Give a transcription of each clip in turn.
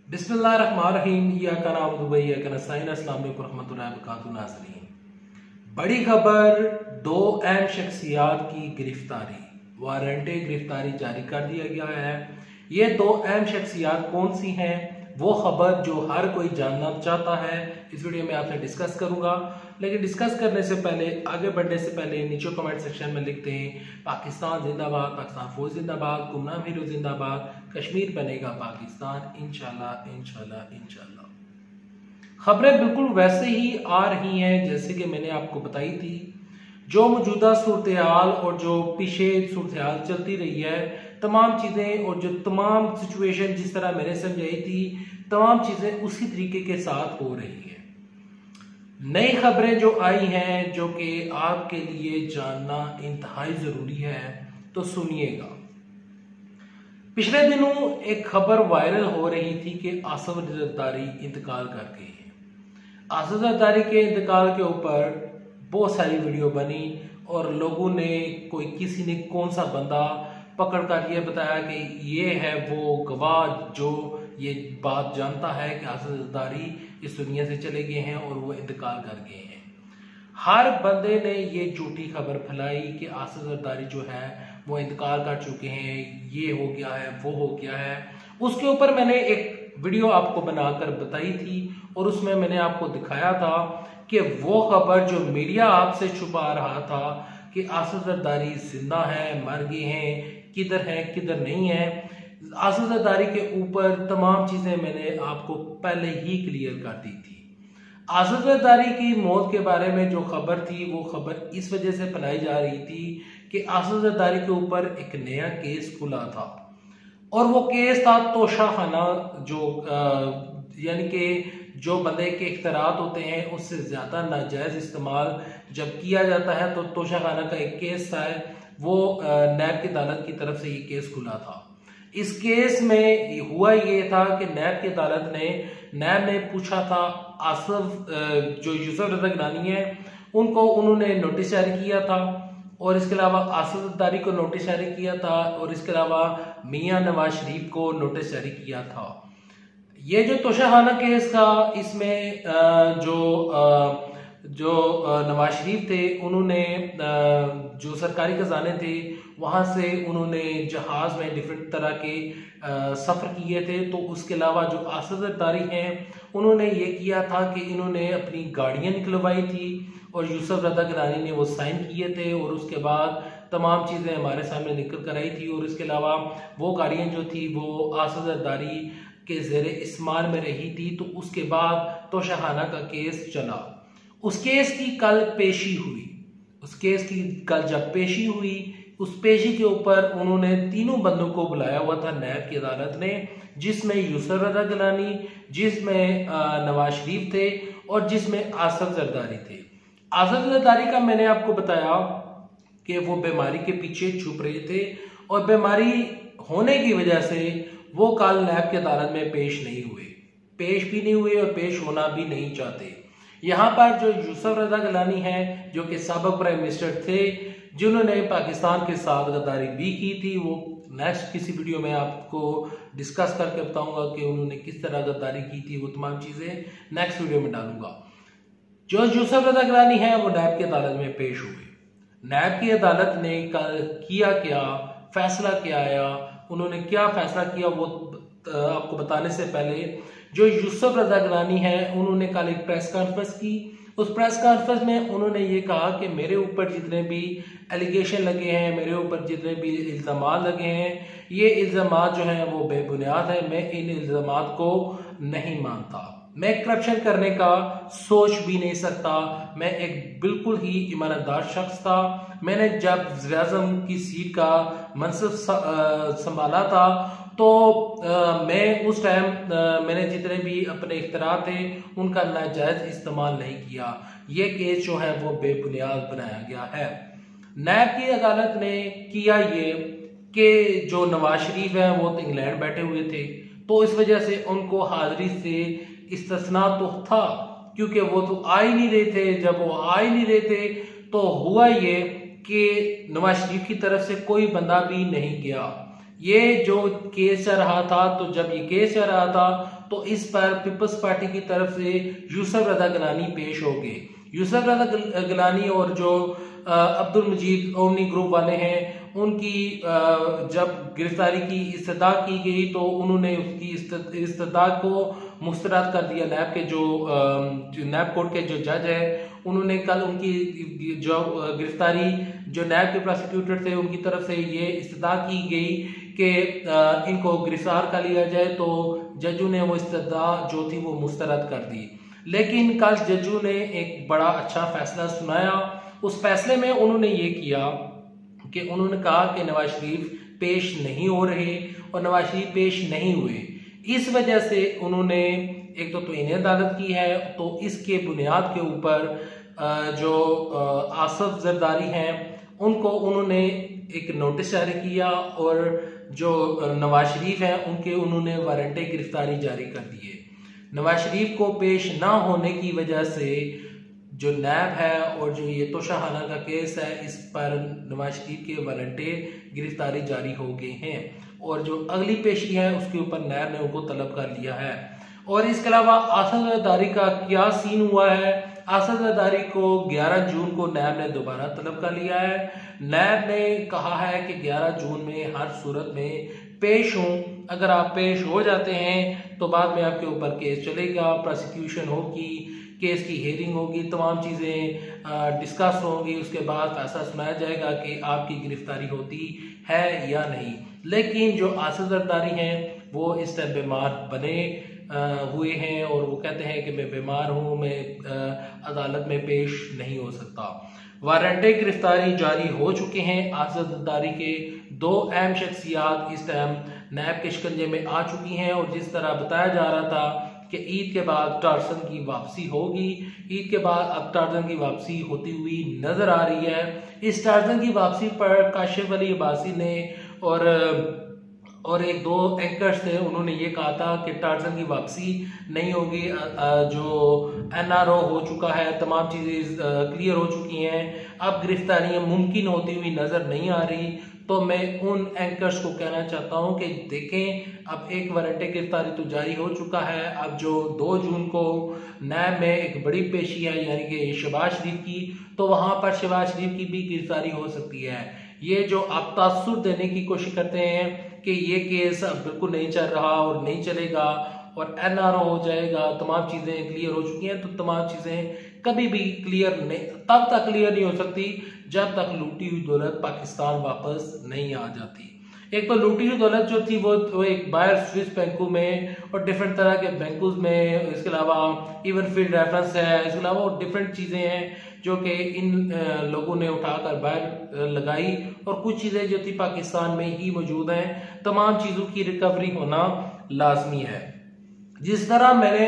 बिस्मिल्लाहिर्रहमानिर्रहीम। नाज़रीन, बड़ी खबर, दो अहम शख्सियात की गिरफ्तारी, वारंट गिरफ्तारी जारी कर दिया गया है। ये दो अहम शख्सियात कौन सी हैं, वो खबर जो हर कोई जानना चाहता है, इस वीडियो में आपसे डिस्कस करूंगा। लेकिन डिस्कस करने से पहले, आगे बढ़ने से पहले नीचे कमेंट सेक्शन में लिखते हैं पाकिस्तान जिंदाबाद, पाकिस्तान फौज जिंदाबाद, गुमनाम हीरो जिंदाबाद, कश्मीर बनेगा पाकिस्तान इंशाल्लाह इंशाल्लाह इंशाल्लाह। खबरें बिल्कुल वैसे ही आ रही हैं जैसे कि मैंने आपको बताई थी। जो मौजूदा सूरत हाल और जो पीछे सूरत हाल चलती रही है, तमाम चीज़ें और जो तमाम सिचुएशन जिस तरह मैंने समझाई थी, तमाम चीज़ें उसी तरीके के साथ हो रही हैं। नई खबरें जो आई हैं जो कि आपके लिए जानना इंतहाई ज़रूरी है, तो सुनिएगा। पिछले दिनों एक खबर वायरल हो रही थी कि आसिफ जरदारी इंतकाल कर गए हैं। आसिफ जरदारी के इंतकाल के ऊपर बहुत सारी वीडियो बनी और लोगों ने, किसी ने कौन सा बंदा पकड़ कर ये बताया कि ये है वो गवाह जो ये बात जानता है कि आसिफ जरदारी इस दुनिया से चले गए हैं और वो इंतकाल कर गए हैं। हर बंदे ने ये झूठी खबर फैलाई कि आसिफ जरदारी जो है वो इंतकाल कर चुके हैं, ये हो गया है, वो हो गया है। उसके ऊपर मैंने एक वीडियो आपको बनाकर बताई थी और उसमें मैंने आपको दिखाया था कि वो खबर जो मीडिया आपसे छुपा रहा था कि आसिफ जरदारी जिंदा है, मर गए हैं, किधर है किधर नहीं है। आसिफ जरदारी के ऊपर तमाम चीजें मैंने आपको पहले ही क्लियर कर दी थी। आसिफ जरदारी की मौत के बारे में जो खबर थी, वो खबर इस वजह से फैलाई जा रही थी कि आसिफ जरदारी के ऊपर एक नया केस खुला था और वो केस था तोशाखाना, जो यानी कि जो बंदे के इख्तरात होते हैं उससे ज्यादा नाजायज इस्तेमाल जब किया जाता है, तो तोशाखाना का एक केस था, वो नैब की अदालत की तरफ से ये केस खुला था। इस केस में हुआ ये था कि नैब की अदालत ने, नैब ने पूछा था आसिफ, जो यूसुफ रजा गिलानी है, उनको उन्होंने नोटिस जारी किया था और इसके अलावा आसिफ जरदारी को नोटिस जारी किया था और इसके अलावा मियां नवाज शरीफ को नोटिस जारी किया था। ये जो तोशाखाना केस था, इसमें जो नवाज शरीफ थे, उन्होंने जो सरकारी खजाने थे वहाँ से उन्होंने जहाज में डिफरेंट तरह के सफ़र किए थे। तो उसके अलावा जो आसिफ जरदारी हैं, उन्होंने ये किया था कि इन्होंने अपनी गाड़ियाँ निकलवाई थी और यूसुफ रजा गिलानी ने वो साइन किए थे और उसके बाद तमाम चीज़ें हमारे सामने निकल कर आई थी। और इसके अलावा वो गाड़ियाँ जो थी वो आसिफ जरदारी के ज़ेरे इस्तेमाल में रही थी। तो उसके बाद तोशाखाना का केस चला। उस केस की कल पेशी हुई। उस केस की कल जब पेशी हुई, उस पेशी के ऊपर उन्होंने तीनों बंदों को बुलाया हुआ था नैब की अदालत ने, जिसमें यूसुफ रजा गिलानी, जिसमें नवाज शरीफ थे और जिसमें आसिफ जरदारी थे। आसिफ जरदारी का मैंने आपको बताया कि वो बीमारी के पीछे छुप रहे थे और बीमारी होने की वजह से वो कल नैब की अदालत में पेश नहीं हुए, पेश भी नहीं हुए और पेश होना भी नहीं चाहते। यहाँ पर जो यूसुफ रजा गिलानी है, जो कि साबिक प्राइम मिनिस्टर थे, जिन्होंने पाकिस्तान के साथ गद्दारी भी की थी, वो नेक्स्ट किसी वीडियो में आपको डिस्कस करके बताऊंगा कि उन्होंने किस तरह गद्दारी की थी। वो तमाम चीज़ें नेक्स्ट वीडियो में डालूंगा। जो यूसुफ रजा गिलानी है वो नैब की अदालत में पेश हुए। नैब की अदालत ने कल किया क्या, फैसला क्या आया, उन्होंने क्या फैसला किया, वो आपको बताने से पहले जो यूसुफ रजा गिलानी है, उन्होंने कल एक प्रेस कॉन्फ्रेंस की। उस प्रेस कॉन्फ्रेंस में उन्होंने ये कहा कि मेरे ऊपर जितने भी एलिगेशन लगे हैं, मेरे ऊपर जितने भी इल्ज़ाम लगे हैं, ये इल्ज़ाम जो हैं वो बेबुनियाद है। मैं इन इल्ज़ाम को नहीं मानता, मैं करप्शन करने का सोच भी नहीं सकता। मैं एक बिल्कुल ही ईमानदार शख्स था। मैंने जब वज़ीर-ए-आज़म की सीट का मनसब संभाला था तो मैं उस टाइम मैंने जितने भी अपने इख्तियार थे उनका नाजायज इस्तेमाल नहीं किया। ये केस जो है वो बेबुनियाद बनाया गया है। नैब की अदालत ने किया ये कि जो नवाज शरीफ है वो तो इंग्लैंड बैठे हुए थे, तो इस वजह से उनको हाजिरी से इस्तिस्ना तो था, क्योंकि वो तो आ ही नहीं रहे थे। जब वो आ ही नहीं रहे थे तो हुआ ये कि नवाज शरीफ की तरफ से कोई बंदा भी नहीं गया। ये जो केस चल रहा था, तो जब ये केस चल रहा था तो इस पर पीपल्स पार्टी की तरफ से यूसुफ रजा गिलानी पेश हो गए। यूसुफ रजा गिलानी और जो अब्दुल मजीद ओमनी ग्रुप वाले हैं, उनकी जब गिरफ्तारी की इस्तदा की गई तो उन्होंने उसकी इस्तदा को मुस्तरद कर दिया। नैब के जो नैब कोर्ट के जो जज है, उन्होंने कल उनकी जो गिरफ्तारी, जो नैब के प्रोसिक्यूटर थे उनकी तरफ से ये इस्तदा की गई कि इनको गिरफ्तार कर लिया जाए, तो जजों ने वो इस्तदा जो थी वो मुस्तरद कर दी। लेकिन कल जजों ने एक बड़ा अच्छा फैसला सुनाया। उस फैसले में उन्होंने ये किया कि उन्होंने कहा कि नवाज शरीफ पेश नहीं हो रहे और नवाज शरीफ पेश नहीं हुए। इस वजह से उन्होंने एक तो तौहीन अदालत की है, तो इसके बुनियाद के ऊपर जो आसफ जरदारी हैं उनको उन्होंने एक नोटिस जारी किया और जो नवाज शरीफ हैं उनके उन्होंने वारंट गिरफ्तारी जारी कर दिए। नवाज शरीफ को पेश ना होने की वजह से जो नैब है और जो ये तोशाखाना का केस है, इस पर नवाज शरीफ के वारंट गिरफ्तारी जारी हो गए हैं और जो अगली पेशी है उसके ऊपर नैब ने उनको तलब कर लिया है। और इसके अलावा आसफ जरदारी का क्या सीन हुआ है? आसफ जरदारी को 11 जून को नैब ने दोबारा तलब कर लिया है। नैब ने कहा है कि 11 जून में हर सूरत में पेश हों। अगर आप पेश हो जाते हैं तो बाद में आपके ऊपर केस चलेगा, प्रोसिक्यूशन होगी, केस की हेयरिंग होगी, तमाम चीज़ें डिस्कस होंगी, उसके बाद फैसला सुनाया जाएगा कि आपकी गिरफ्तारी होती है या नहीं। लेकिन जो आसफ जरदारी हैं वो इस टाइम बीमार बने हुए हैं और वो कहते हैं कि मैं बीमार हूँ, मैं अदालत में पेश नहीं हो सकता। वारंट गिरफ्तारी जारी हो चुके हैं। आसफ जरदारी के 2 अहम शख्सियात इस टाइम नैब के शिकंजे में आ चुकी हैं और जिस तरह बताया जा रहा था कि ईद के बाद टार्जन की वापसी होगी, ईद के बाद अब टार्जन की वापसी होती हुई नजर आ रही है। इस टार्जन की वापसी पर काशिफ अली अब्बासी ने और एक 2 एंकर्स थे, उन्होंने ये कहा था कि टार्जन की वापसी नहीं होगी, जो एनआरओ हो चुका है, तमाम चीज़ें क्लियर हो चुकी हैं, अब गिरफ्तारियां मुमकिन होती हुई नज़र नहीं आ रही। तो मैं उन एंकर्स को कहना चाहता हूं कि देखें, अब एक वारंट गिरफ्तारी तो जारी हो चुका है, अब जो 2 जून को नैब में एक बड़ी पेशी है यानी कि शहबाज शरीफ की, तो वहां पर शहबाज शरीफ की भी गिरफ्तारी हो सकती है। ये जो आप तासुर देने की कोशिश करते हैं कि ये केस अब बिल्कुल नहीं चल रहा और नहीं चलेगा और एनआरओ हो जाएगा, तमाम चीज़ें क्लियर हो चुकी हैं, तो तमाम चीज़ें कभी भी क्लियर नहीं, तब तक क्लियर नहीं हो सकती जब तक लूटी हुई दौलत पाकिस्तान वापस नहीं आ जाती। एक तो लूटी हुई दौलत जो थी वो एक बाहर स्विस बैंकों में और डिफरेंट तरह के बैंकों में, इसके अलावा इवन फील्ड रेफरेंस है, इसके अलावा और डिफरेंट चीज़ें हैं जो कि इन लोगों ने उठाकर बाहर लगाई और कुछ चीज़ें जो थी पाकिस्तान में ही मौजूद हैं। तमाम चीज़ों की रिकवरी होना लाजमी है। जिस तरह मैंने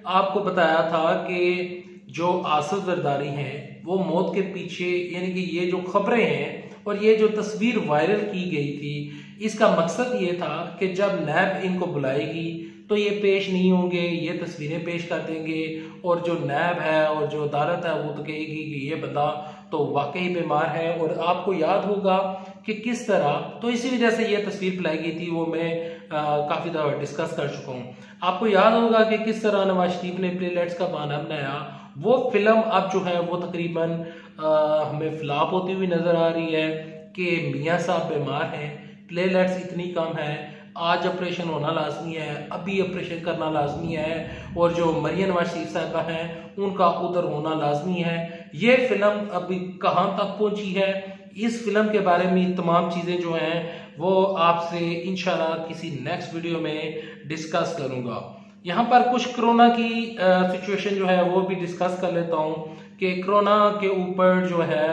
आपको बताया था कि जो आसफ जरदारी हैं वो मौत के पीछे, यानी कि ये जो खबरें हैं और ये जो तस्वीर वायरल की गई थी, इसका मकसद ये था कि जब नैब इनको बुलाएगी तो ये पेश नहीं होंगे, ये तस्वीरें पेश कर देंगे और जो नैब है और जो अदालत है वो तो कहेगी कि ये बंदा तो वाकई बीमार है। और आपको याद होगा कि किस तरह, तो इसी वजह से ये तस्वीर फैलाई गई थी, वो मैं काफ़ी दफ़ा डिस्कस कर चुका हूँ। आपको याद होगा कि किस तरह नवाज शरीफ ने प्लेलेट्स का बहाना बनाया। वो फिल्म अब जो है वो तकरीबन हमें फ्लॉप होती हुई नजर आ रही है कि मियाँ साहब बीमार हैं, प्लेलेट्स इतनी कम है, आज ऑपरेशन होना लाजमी है, अभी ऑपरेशन करना लाजमी है और जो मरियम नवाज शरीफ साहबा हैं उनका उधर होना लाजमी है। ये फिल्म अभी कहाँ तक पहुंची है, इस फिल्म के बारे में तमाम चीज़ें जो हैं वो आपसे इंशाल्लाह किसी नेक्स्ट वीडियो में डिस्कस करूँगा। यहाँ पर कुछ कोरोना की सिचुएशन जो है वो भी डिस्कस कर लेता हूँ कि कोरोना के ऊपर जो है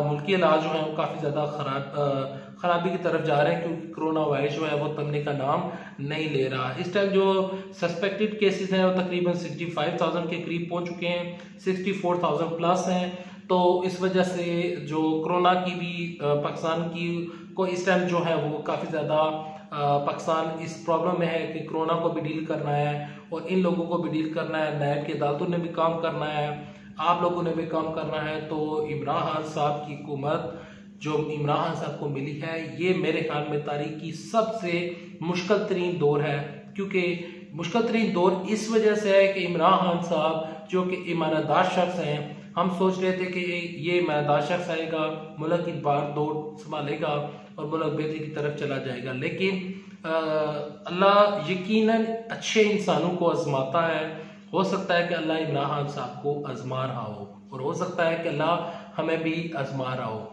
मुल्की इलाज जो है वो काफ़ी ज़्यादा खराबी की तरफ जा रहे हैं, क्योंकि कोरोना वायरस जो है वो थमने का नाम नहीं ले रहा। इस टाइम जो सस्पेक्टेड केसेस हैं वो तकरीबन 65,000 के करीब पहुंच चुके हैं, 64,000 प्लस हैं। तो इस वजह से जो कोरोना की भी पाकिस्तान की को इस टाइम जो है वो काफ़ी ज़्यादा पाकिस्तान इस प्रॉब्लम में है कि कोरोना को भी डील करना है और इन लोगों को भी डील करना है, नैब की अदालतों ने भी काम करना है, आप लोगों ने भी काम करना है। तो इमरान खान साहब की हुकूमत जो इमरान खान साहब को मिली है, ये मेरे ख्याल में तारीख की सबसे मुश्किल तरीन दौर है। क्योंकि मुश्किल तरीन दौर इस वजह से है कि इमरान खान साहब जो कि ईमानदार शख्स हैं, हम सोच रहे थे कि ये ईमानदार शख्स आएगा, मुल्क की बार दौड़ संभालेगा और मुल्क बेहतरी की तरफ चला जाएगा। लेकिन अल्लाह यकीनन अच्छे इंसानों को आजमाता है। हो सकता है कि अल्लाह इमरान खान साहब को आजमा रहा हो और हो सकता है कि अल्लाह हमें भी आजमा रहा हो।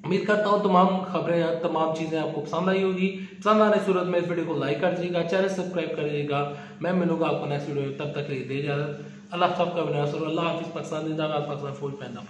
उम्मीद करता हूँ तमाम खबरें, तमाम चीज़ें आपको पसंद आई होगी। पसंद आने सूरत में इस वीडियो को लाइक कर दीजिएगा, चैनल सब्सक्राइब कर दीजिएगा। मैं मिलूंगा आपको नेक्स्ट वीडियो में, तब तक के लिए दे इजाजत। अल्लाह सबका विनाश और अल्लाह हाफिज़। पाकिस्तान जिंदाबाद, पाकिस्तान फौज पैदा।